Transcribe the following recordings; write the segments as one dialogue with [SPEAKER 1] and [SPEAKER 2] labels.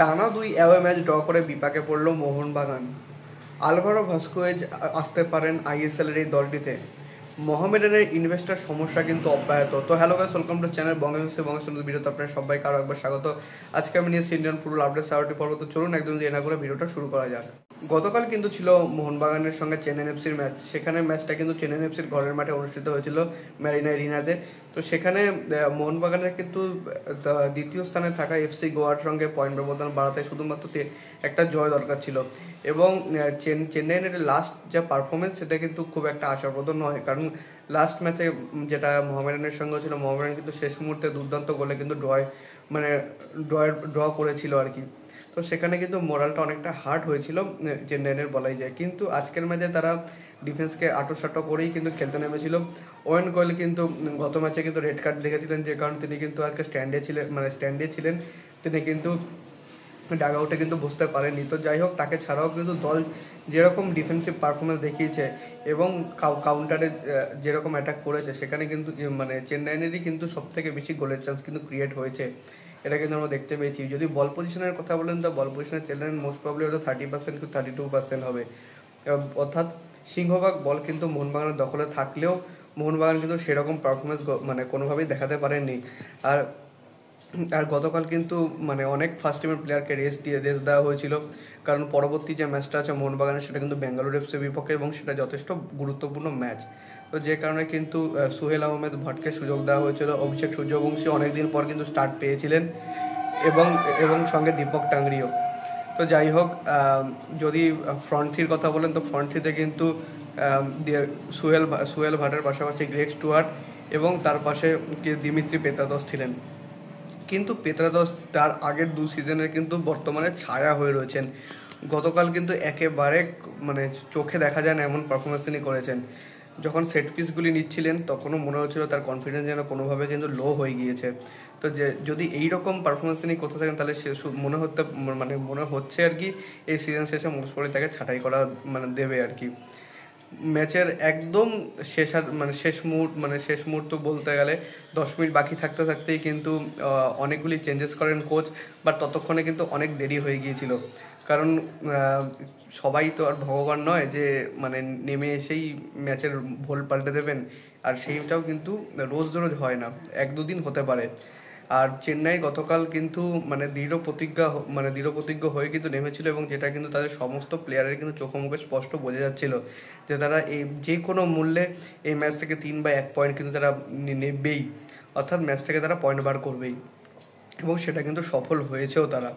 [SPEAKER 1] টানা 2 away match draw করে বিপাকে পড়ল মোহনবাগান। আলভারো ভাস্কুয়েজ আসতে পারেন আইএসএল এর এই দলটিতে। মোহামেডানের ইনভেস্টার সমস্যা কিন্তু অব্যাহত। তো hello guys, welcome to channel Bangabandhu ভিডিওতে আপনার সবাইকে আরও একবার স্বাগত। আজকে আমি নিয়েছি ইন্ডিয়ান ফুটবল আপডেট 7টি পর্ব। তো চলুন একদম দেরি না করে ভিডিওটা শুরু করা যাক। গতকাল কিন্তু ছিল মোহনবাগানের সঙ্গে চেন্নাই এফসির ম্যাচ। সেখানে ম্যাচটা কিন্তু চেন্নাই এফসির ঘরের মাঠে অনুষ্ঠিত হয়েছিল, মেরিনা এরিনাতে। তো সেখানে মোহনবাগানের কিন্তু দ্বিতীয় স্থানে থাকা এফসি গোয়ার সঙ্গে পয়েন্ট ব্যবধান বাড়াতে শুধুমাত্র একটা জয় দরকার ছিল। এবং চেন্নাইয়ের লাস্ট যে পারফরমেন্স সেটা কিন্তু খুব একটা আশাপ্রদ নয়, কারণ লাস্ট ম্যাচে যেটা মোহামেডানের সঙ্গে ছিল, মোহামেডান কিন্তু শেষ মুহূর্তে দুর্দান্ত গোলে কিন্তু ড্র করেছিল আর কি। তো সেখানে কিন্তু মোরালটা অনেকটা হার্ড হয়েছিল চেন্নাইয়ের, বলাই যায়। কিন্তু আজকের ম্যাচে তারা ডিফেন্সকে আটোসাটো করেই কিন্তু খেলতে নেমেছিল। ওয়েন গোয়েল কিন্তু গত ম্যাচে কিন্তু রেড কার্ড দেখেছিলেন, যে কারণে তিনি কিন্তু আজকে স্ট্যান্ডে ছিলেন। তিনি কিন্তু ডাগ আউটে কিন্তু বসতে পারেননি। তো যাই হোক, তাকে ছাড়াও কিন্তু দল যেরকম ডিফেন্সিভ পারফরমেন্স দেখিয়েছে এবং কাউন্টারে যেরকম অ্যাটাক করেছে, সেখানে কিন্তু চেন্নাইয়েরই কিন্তু সবথেকে বেশি গোলের চান্স কিন্তু ক্রিয়েট হয়েছে। এটা কিন্তু আমরা দেখতে পেয়েছি। যদি বল পজিশনের কথা বলেন, তো বল পজিশনে চেন্নাই মোস্ট প্রবলি হয়তো 30% কি 32% হবে। অর্থাৎ সিংহভাগ বল কিন্তু মোহনবাগানের দখলে থাকলেও মোহনবাগান কিন্তু সেরকম পারফরমেন্স কোনোভাবেই দেখাতে পারেননি। আর গতকাল কিন্তু অনেক ফার্স্ট টিমের প্লেয়ারকে রেস্ট দেওয়া হয়েছিল, কারণ পরবর্তী যে ম্যাচটা আছে মোহনবাগানের, সেটা কিন্তু বেঙ্গালুরু এফসির বিপক্ষে এবং সেটা যথেষ্ট গুরুত্বপূর্ণ ম্যাচ। তো যে কারণে কিন্তু সোহেল আহমেদ ভট্টকে সুযোগ দেওয়া হয়েছিল। অভিষেক সূর্যবংশী অনেকদিন পর কিন্তু স্টার্ট পেয়েছিলেন, এবং সঙ্গে দীপক টাংরিও। তো যাই হোক, যদি ফ্রন্ট থ্রির কথা বলেন, তো ফ্রন্ট থ্রিতে কিন্তু সুহেল ভাটের পাশাপাশি গ্রেগ স্টুয়ার্ট এবং তার পাশে দিমিত্রি পেত্রাদস ছিলেন। কিন্তু পেত্রাদস তার আগের 2 সিজনের কিন্তু বর্তমানে ছায়া হয়ে রয়েছেন। গতকাল কিন্তু একেবারে চোখে দেখা যায় না এমন পারফরমেন্স তিনি করেছেন। যখন সেট পিসগুলি নিচ্ছিলেন, তখনও মনে হচ্ছিল তার কনফিডেন্স যেন কোনোভাবে কিন্তু লো হয়ে গিয়েছে। তো যদি এইরকম পারফরমেন্স তিনি করতে থাকেন, তাহলে সে মনে হচ্ছে আর কি এই সিজন শেষে মোস্টলি তাকে ছাঁটাই করা দেবে আর কি। ম্যাচের একদম শেষ মুহূর্ত বলতে গেলে 10 মিনিট বাকি থাকতেই কিন্তু অনেকগুলি চেঞ্জেস করেন কোচ, বাট ততক্ষণে কিন্তু অনেক দেরি হয়ে গিয়েছিল। কারণ সবাই তো আর ভগবান নয় যে নেমে এসেই ম্যাচের ভোল পাল্টে দেবেন। আর সেইটাও কিন্তু রোজ হয় না, 1-2 দিন হতে পারে। আর চেন্নাই গতকাল কিন্তু দৃঢ় প্রতিজ্ঞ হয়ে কিন্তু নেমেছিল, এবং যেটা কিন্তু তাদের সমস্ত প্লেয়ারের কিন্তু চোখে মুখে স্পষ্ট বোঝা যাচ্ছিল যে তারা যে কোনো মূল্যে এই ম্যাচ থেকে 3 বা 1 পয়েন্ট কিন্তু তারা নেবেই। অর্থাৎ ম্যাচ থেকে তারা পয়েন্ট বার করবেই, এবং সেটা কিন্তু সফল হয়েছেও তারা।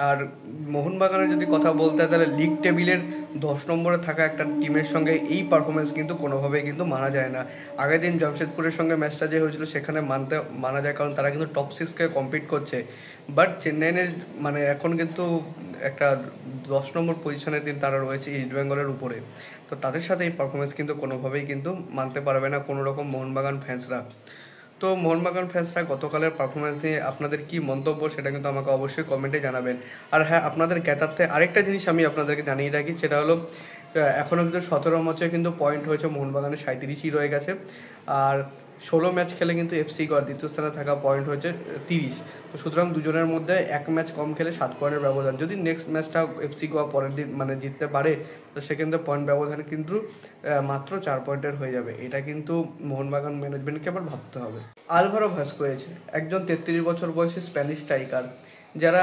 [SPEAKER 1] আর মোহনবাগানের যদি কথা বলতে হয়, তাহলে লিগ টেবিলের 10 নম্বরে থাকা একটা টিমের সঙ্গে এই পারফরমেন্স কিন্তু কোনোভাবেই কিন্তু মানা যায় না। আগের দিন জামশেদপুরের সঙ্গে ম্যাচটা যে হয়েছিল, সেখানে মানা যায়, কারণ তারা কিন্তু টপ 6কে কম্পিট করছে। বাট চেন্নাইয়ের এখন কিন্তু একটা 10 নম্বর পজিশনে তারা রয়েছে ইস্ট বেঙ্গলের উপরে। তো তাদের সাথে এই পারফরমেন্স কিন্তু কোনোভাবেই কিন্তু মানতে পারবে না কোনো রকম মোহনবাগান ফ্যান্সরা। তো মোহনবাগান ফ্যান্সরা গতকালের পারফরমেন্স নিয়ে আপনাদের কি মন্তব্য, সেটা কিন্তু আমাকে অবশ্যই কমেন্টে জানাবেন। আর হ্যাঁ, আপনাদের জ্ঞাতার্থে আরেকটা জিনিস আমি আপনাদেরকে জানিয়ে রাখি, সেটা হলো এখনও কিন্তু 17 ম্যাচে কিন্তু পয়েন্ট হয়েছে মোহনবাগানের 37ই রয়ে গেছে। আর 16 ম্যাচ খেলে কিন্তু এফসি গোয়ার দ্বিতীয় স্থানে থাকা পয়েন্ট হয়েছে 30। তো সুতরাং দুজনের মধ্যে 1 ম্যাচ কম খেলে 7 পয়েন্টের ব্যবধান। যদি নেক্সট ম্যাচটা এফসি গোয়া পরের দিন জিততে পারে, তো সেক্ষেত্রে পয়েন্ট ব্যবধান কিন্তু মাত্র 4 পয়েন্টের হয়ে যাবে। এটা কিন্তু মোহনবাগান ম্যানেজমেন্টকে আবার ভাবতে হবে। আলভারো ভাস্কুয়েজ একজন 33 বছর বয়সী স্প্যানিশ স্ট্রাইকার, যারা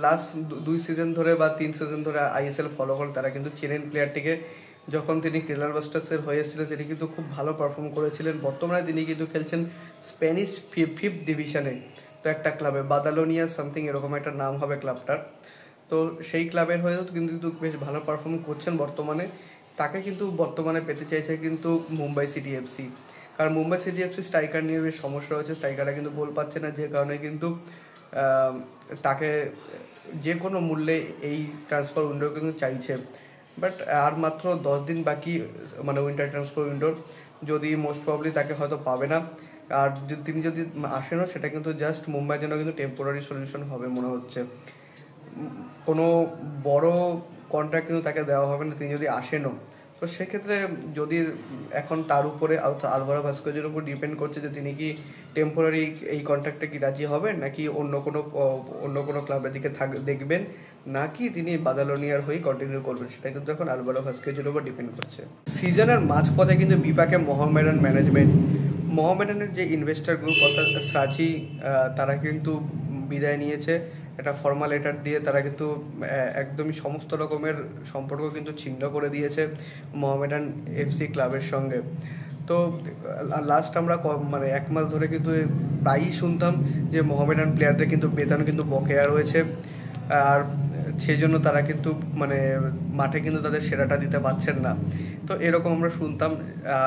[SPEAKER 1] লাস্ট 2 সিজন ধরে বা 3 সিজন ধরে আইএসএল ফলো করেন, তারা কিন্তু চেনেন প্লেয়ারটিকে। যখন তিনি কেরালা ব্লাস্টার্সের হয়ে এসেছিলেন, তিনি কিন্তু খুব ভালো পারফর্ম করেছিলেন। বর্তমানে তিনি কিন্তু খেলছেন স্প্যানিশ 5th ডিভিশনে, তো একটা ক্লাবে বাদালোনিয়া সামথিং এরকম একটা নাম হবে ক্লাবটার। তো সেই ক্লাবের হয়েও কিন্তু বেশ ভালো পারফর্ম করছেন বর্তমানে। তাকে কিন্তু বর্তমানে পেতে চাইছে কিন্তু মুম্বাই সিটি এফসি, কারণ মুম্বাই সিটি এফসি স্ট্রাইকার নিয়ে বেশ সমস্যা হয়েছে। স্ট্রাইকাররা কিন্তু গোল পাচ্ছে না, যে কারণে কিন্তু তাকে যে কোনো মূল্যে এই ট্রান্সফার উইন্ডো কিন্তু চাইছে। বাট আর মাত্র 10 দিন বাকি উইন্টার ট্রান্সফার উইন্ডোর। যদি মোস্ট প্রবলি তাকে হয়তো পাবে না। আর তিনি যদি আসেনও, সেটা কিন্তু জাস্ট মুম্বাইয়ের জন্য কিন্তু টেম্পোরারি সলিউশন হবে মনে হচ্ছে। কোনো বড় কন্ট্রাক্ট কিন্তু তাকে দেওয়া হবে না তিনি যদি আসেনও। তো সেক্ষেত্রে যদি এখন তার উপরে আলভারো ভাস্কেজের উপর ডিপেন্ড করছে যে তিনি কি টেম্পোরারি এই কন্ট্রাক্টে কি রাজি হবেন, নাকি অন্য কোনো ক্লাবের দিকে দেখবেন, নাকি তিনি বাদালোনিয়ার হয়েই কন্টিনিউ করবেন, সেটা কিন্তু এখন আলভারো ভাস্কেজের উপর ডিপেন্ড করছে। সিজনের মাঝপথে কিন্তু বিপাকে মোহামেডান ম্যানেজমেন্ট, মোহামেডানের যে ইনভেস্টর গ্রুপ অর্থাৎ সাচি, তারা কিন্তু বিদায় নিয়েছে একটা ফর্মাল লেটার দিয়ে। তারা কিন্তু একদমই সমস্ত রকমের সম্পর্ক কিন্তু ছিন্ন করে দিয়েছে মোহামেডান এফসি ক্লাবের সঙ্গে। তো লাস্ট আমরা মানে 1 মাস ধরে কিন্তু প্রায়ই শুনতাম যে মোহামেডান প্লেয়ারদের কিন্তু বেতন কিন্তু বকেয়া রয়েছে, আর সেই জন্য তারা কিন্তু মানে মাঠে কিন্তু তাদের সেরাটা দিতে পারছেন না। তো এরকম আমরা শুনতাম।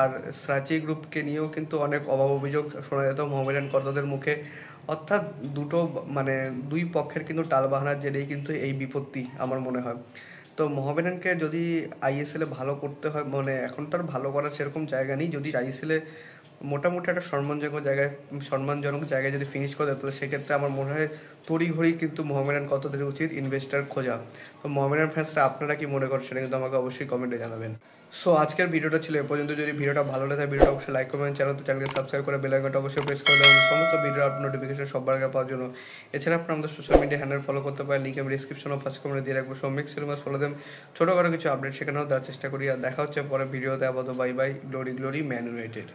[SPEAKER 1] আর সাচি গ্রুপকে নিয়েও কিন্তু অনেক অভাব অভিযোগ শোনা যেত মোহামেডান কর্তাদের মুখে। অর্থাৎ মানে দুই পক্ষের কিন্তু টালবাহানার জেরেই কিন্তু এই বিপত্তি আমার মনে হয়। তো মোহামেডানকে যদি আইএসএলে ভালো করতে হয়, মানে এখন তো আর ভালো করার সেরকম জায়গা নেই, যদি আইএসএলে মোটামুটি একটা সম্মানজনক জায়গায় যদি ফিনিশ করে দেয়, তাহলে সেক্ষেত্রে আমার মনে হয় তড়িঘড়ি কিন্তু মোহামেডান কতদের উচিত ইনভেস্টার খোঁজা। তো মোহামেডান ফ্যান্সরা আপনারা কি মনে করেন সেটা কিন্তু আমাকে অবশ্যই কমেন্টে জানাবেন। সো আজকের ভিডিওটা ছিল এ পর্যন্ত। যদি ভিডিওটা ভালো লাগে ভিডিওটা অবশ্যই লাইক করবেন, চ্যানেলকে সাবস্ক্রাইব করে বেল আইকনটা অবশ্যই প্রেস করে দেবেন সমস্ত ভিডিও নোটিফিকেশন সবার আগে পাওয়ার জন্য। এছাড়া আপনারা আমাদের সোশ্যাল মিডিয়া হ্যান্ডেল ফলো করতে পারেন, লিঙ্ক আমি ডিসক্রিপশন ও ফার্স্ট কমেন্টে দিয়ে রাখবো। সো মিক্স সিনেমাস ফলো দেন, ছোটোখাটো কিছু আপডেট সেখানেও দেওয়ার চেষ্টা করি। আর দেখা হচ্ছে পরে ভিডিওতে। আপাতত bye bye, glory glory man United.